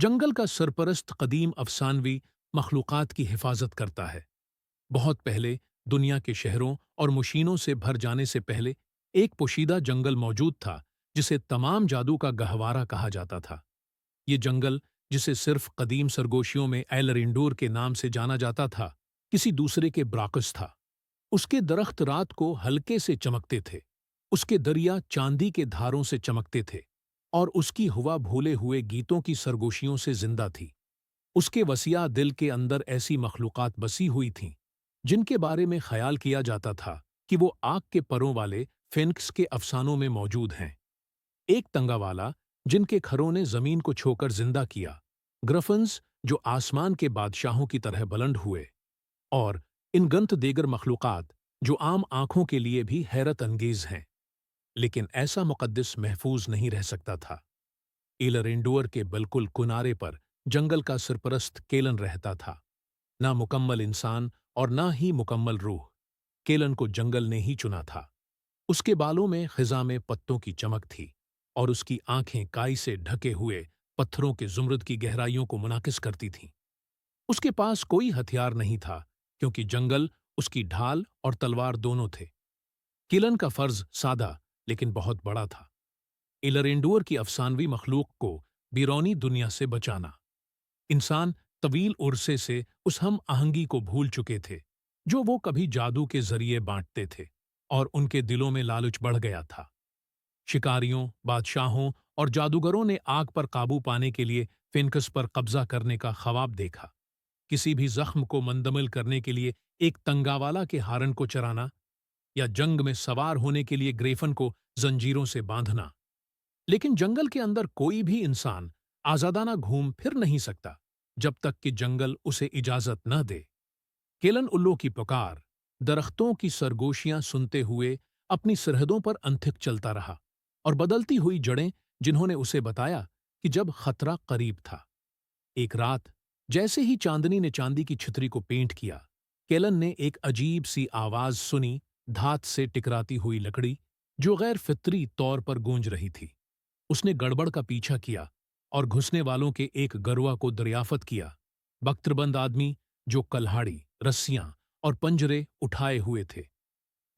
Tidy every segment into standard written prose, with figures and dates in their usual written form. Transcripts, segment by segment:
जंगल का सरपरस्त कदीम अफसानवी मखलूक़ात की हिफाजत करता है। बहुत पहले दुनिया के शहरों और मुशीनों से भर जाने से पहले एक पोशीदा जंगल मौजूद था जिसे तमाम जादू का गहवारा कहा जाता था। ये जंगल, जिसे सिर्फ कदीम सरगोशियों में एलरिंडोर के नाम से जाना जाता था, किसी दूसरे के ब्राकस था। उसके दरख्त रात को हल्के से चमकते थे, उसके दरिया चांदी के धारों से चमकते थे, और उसकी हवा भूले हुए गीतों की सरगोशियों से जिंदा थी। उसके वसिया दिल के अंदर ऐसी मखलूक़ात बसी हुई थीं जिनके बारे में ख्याल किया जाता था कि वो आग के परों वाले फिनिक्स के अफसानों में मौजूद हैं। एक तंगावाला जिनके खरों ने जमीन को छोकर जिंदा किया, ग्रफन्स जो आसमान के बादशाहों की तरह बुलंद हुए, और इन गंत देगर मखलूक़ात जो आम आंखों के लिए भी हैरत अंगेज हैं। लेकिन ऐसा मुक़द्दस महफूज नहीं रह सकता था। इलरेंडुअर के बिल्कुल किनारे पर जंगल का सरपरस्त केलन रहता था। ना मुकम्मल इंसान और ना ही मुकम्मल रूह। केलन को जंगल ने ही चुना था। उसके बालों में खिजा में पत्तों की चमक थी, और उसकी आंखें काई से ढके हुए पत्थरों के जुमरद की गहराइयों को मुनाकिस करती थीं। उसके पास कोई हथियार नहीं था, क्योंकि जंगल उसकी ढाल और तलवार दोनों थे। किलन का फर्ज सादा लेकिन बहुत बड़ा था। इलरेंडुअर की अफसानवी मखलूक को बिरौनी दुनिया से बचाना। इंसान तवील उरसे से उस हम आहंगी को भूल चुके थे जो वो कभी जादू के जरिए बांटते थे, और उनके दिलों में लालच बढ़ गया था। शिकारियों, बादशाहों और जादूगरों ने आग पर काबू पाने के लिए फिनकस पर कब्जा करने का ख्वाब देखा। किसी भी जख्म को मंदमिल करने के लिए एक तंगावाला के हारन को चराना, या जंग में सवार होने के लिए ग्रेफन को जंजीरों से बांधना। लेकिन जंगल के अंदर कोई भी इंसान आजादाना घूम फिर नहीं सकता जब तक कि जंगल उसे इजाजत न दे। केलन उल्लू की पुकार, दरख्तों की सरगोशियां सुनते हुए अपनी सरहदों पर अंथिक चलता रहा, और बदलती हुई जड़ें जिन्होंने उसे बताया कि जब खतरा करीब था। एक रात, जैसे ही चांदनी ने चांदी की छितरी को पेंट किया, केलन ने एक अजीब सी आवाज सुनी, धात से टकराती हुई लकड़ी जो गैर फितरी तौर पर गूंज रही थी। उसने गड़बड़ का पीछा किया और घुसने वालों के एक गरुआ को दरियाफत किया। बख्तरबंद आदमी जो कल्हाड़ी, रस्सियां और पंजरे उठाए हुए थे।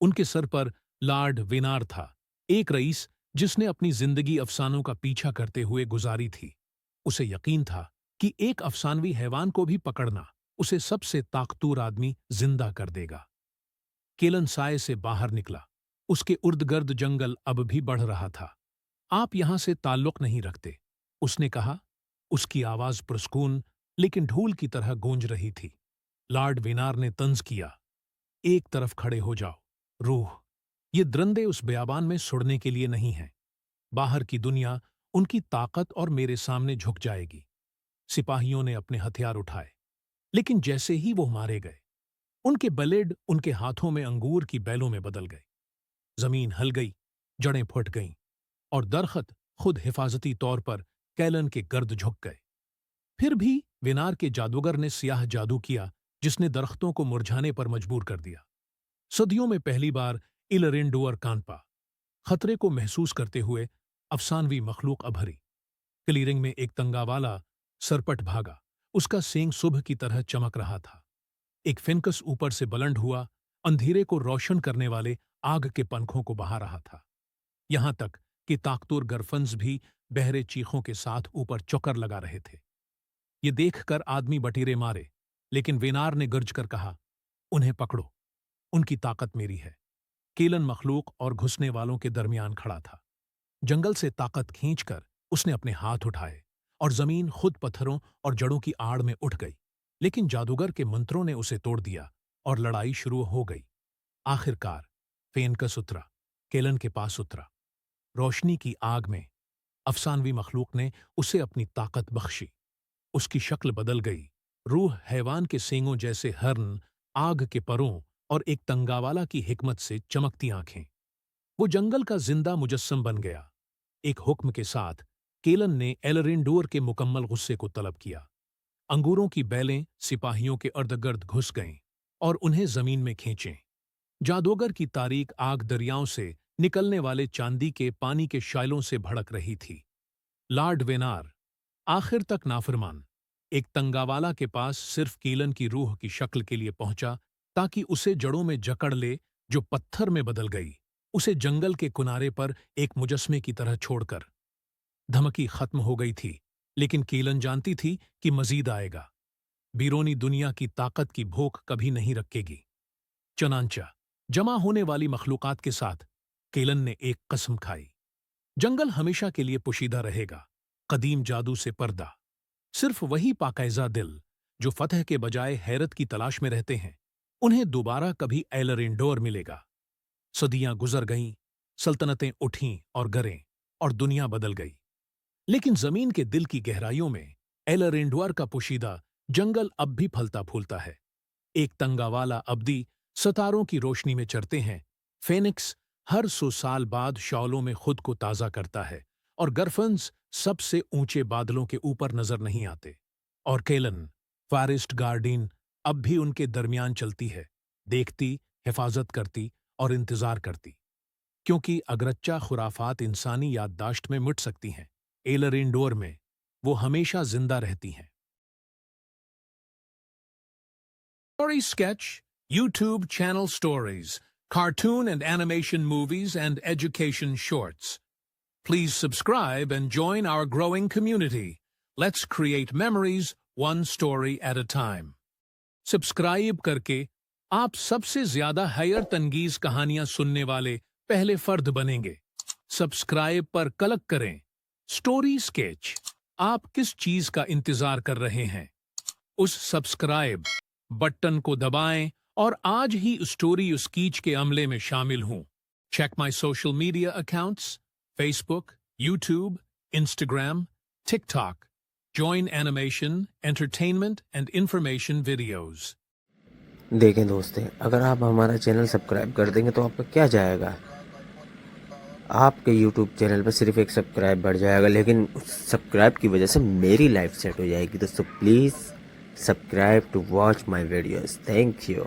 उनके सर पर लॉर्ड वेनार था, एक रईस जिसने अपनी जिंदगी अफसानों का पीछा करते हुए गुजारी थी। उसे यकीन था कि एक अफसानवी हैवान को भी पकड़ना उसे सबसे ताकतवर आदमी जिंदा कर देगा। केलन साय से बाहर निकला। उसके उर्दगर्द जंगल अब भी बढ़ रहा था। आप यहां से ताल्लुक नहीं रखते, उसने कहा। उसकी आवाज पुरस्कून लेकिन ढूल की तरह गूंज रही थी। लॉर्ड वेनार ने तंज किया, एक तरफ खड़े हो जाओ, रूह। ये द्रंदे उस बयाबान में सुड़ने के लिए नहीं हैं। बाहर की दुनिया उनकी ताकत और मेरे सामने झुक जाएगी। सिपाहियों ने अपने हथियार उठाए, लेकिन जैसे ही वो मारे गए, उनके ब्लेड उनके हाथों में अंगूर की बैलों में बदल गए। जमीन हल गई, जड़ें फट गईं, और दरख्त खुद हिफाजती तौर पर कैलन के गर्द झुक गए। फिर भी विनार के जादूगर ने सियाह जादू किया जिसने दरख्तों को मुरझाने पर मजबूर कर दिया। सदियों में पहली बार इलरेंडुअर कांपा, खतरे को महसूस करते हुए अफसानवी मखलूक अभरी। क्लीरिंग में एक तंगावाला सरपट भागा। उसका सींग सुबह की तरह चमक रहा था। एक फिनकस ऊपर से बुलंद हुआ, अंधेरे को रोशन करने वाले आग के पंखों को बहा रहा था। यहां तक कि ताकतवर गरफन्स भी बहरे चीखों के साथ ऊपर चौकर लगा रहे थे। ये देखकर आदमी बटीरे मारे, लेकिन वेनार ने गर्ज कर कहा, उन्हें पकड़ो, उनकी ताकत मेरी है। केलन मखलूक और घुसने वालों के दरमियान खड़ा था। जंगल से ताकत खींचकर उसने अपने हाथ उठाए, और जमीन खुद पत्थरों और जड़ों की आड़ में उठ गई। लेकिन जादूगर के मंत्रों ने उसे तोड़ दिया, और लड़ाई शुरू हो गई। आखिरकार फेनकस उतरा, केलन के पास उतरा। रोशनी की आग में अफसानवी मखलूक ने उसे अपनी ताकत बख्शी। उसकी शक्ल बदल गई। रूह हैवान के सींगों जैसे हर्न, आग के परों और एक तंगावाला की हिकमत से चमकती आंखें। वो जंगल का जिंदा मुजस्सम बन गया। एक हुक्म के साथ केलन ने एलरेंडोर के मुकम्मल गुस्से को तलब किया। अंगूरों की बैलें सिपाहियों के अर्धगर्द घुस गईं और उन्हें जमीन में खींचें। जादूगर की तारीक आग दरियाओं से निकलने वाले चांदी के पानी के शायलों से भड़क रही थी। लॉर्ड वेनार, आखिर तक नाफरमान एक तंगावाला के पास सिर्फ कीलन की रूह की शक्ल के लिए पहुंचा ताकि उसे जड़ों में जकड़ ले, जो पत्थर में बदल गई, उसे जंगल के किनारे पर एक मुजस्मे की तरह छोड़कर। धमकी खत्म हो गई थी, लेकिन कीलन जानती थी कि मजीद आएगा। बीरोनी दुनिया की ताकत की भूख कभी नहीं रखेगी। चनांचा जमा होने वाली मखलूकात के साथ केलन ने एक कसम खाई। जंगल हमेशा के लिए पोशीदा रहेगा, कदीम जादू से पर्दा। सिर्फ वही पाकीज़ा दिल जो फतह के बजाय हैरत की तलाश में रहते हैं, उन्हें दोबारा कभी एलरेंडोर मिलेगा। सदियां गुजर गईं, सल्तनतें उठीं और गरें, और दुनिया बदल गई। लेकिन जमीन के दिल की गहराइयों में एलरेंडोर का पोशीदा जंगल अब भी फलता फूलता है। एक तंगावाला अब्दी सितारों की रोशनी में चढ़ते हैं। फेनिक्स हर 100 साल बाद शौलों में खुद को ताज़ा करता है, और गरफन्स सबसे ऊंचे बादलों के ऊपर नजर नहीं आते। और केलन, फॉरेस्ट गार्डियन, अब भी उनके दरमियान चलती है, देखती, हिफाजत करती और इंतजार करती। क्योंकि अगरच्चा खुराफात इंसानी याददाश्त में मिट सकती हैं, एलरेंडोर में वो हमेशा जिंदा रहती हैं। Story Sketch, YouTube channel stories, cartoon and animation movies, and education shorts. Please subscribe and join our growing community. Let's create memories one story at a time. Subscribe करके आप सबसे ज्यादा हैरत अंगीज कहानियां सुनने वाले पहले फर्द बनेंगे। सब्सक्राइब पर क्लिक करें। स्टोरी स्केच, आप किस चीज का इंतजार कर रहे हैं? उस सब्सक्राइब बटन को दबाएं और आज ही स्टोरी स्केच के अमले में शामिल हों। Check my social media accounts, Facebook, YouTube, Instagram, TikTok. Join animation, entertainment and information videos. देखें दोस्तों, अगर आप हमारा चैनल सब्सक्राइब कर देंगे तो आपका क्या जाएगा, आपके YouTube चैनल पर सिर्फ एक सब्सक्राइब बढ़ जाएगा, लेकिन उस सब्सक्राइब की वजह से मेरी लाइफ सेट हो जाएगी। दोस्तों please subscribe to watch my videos. Thank you.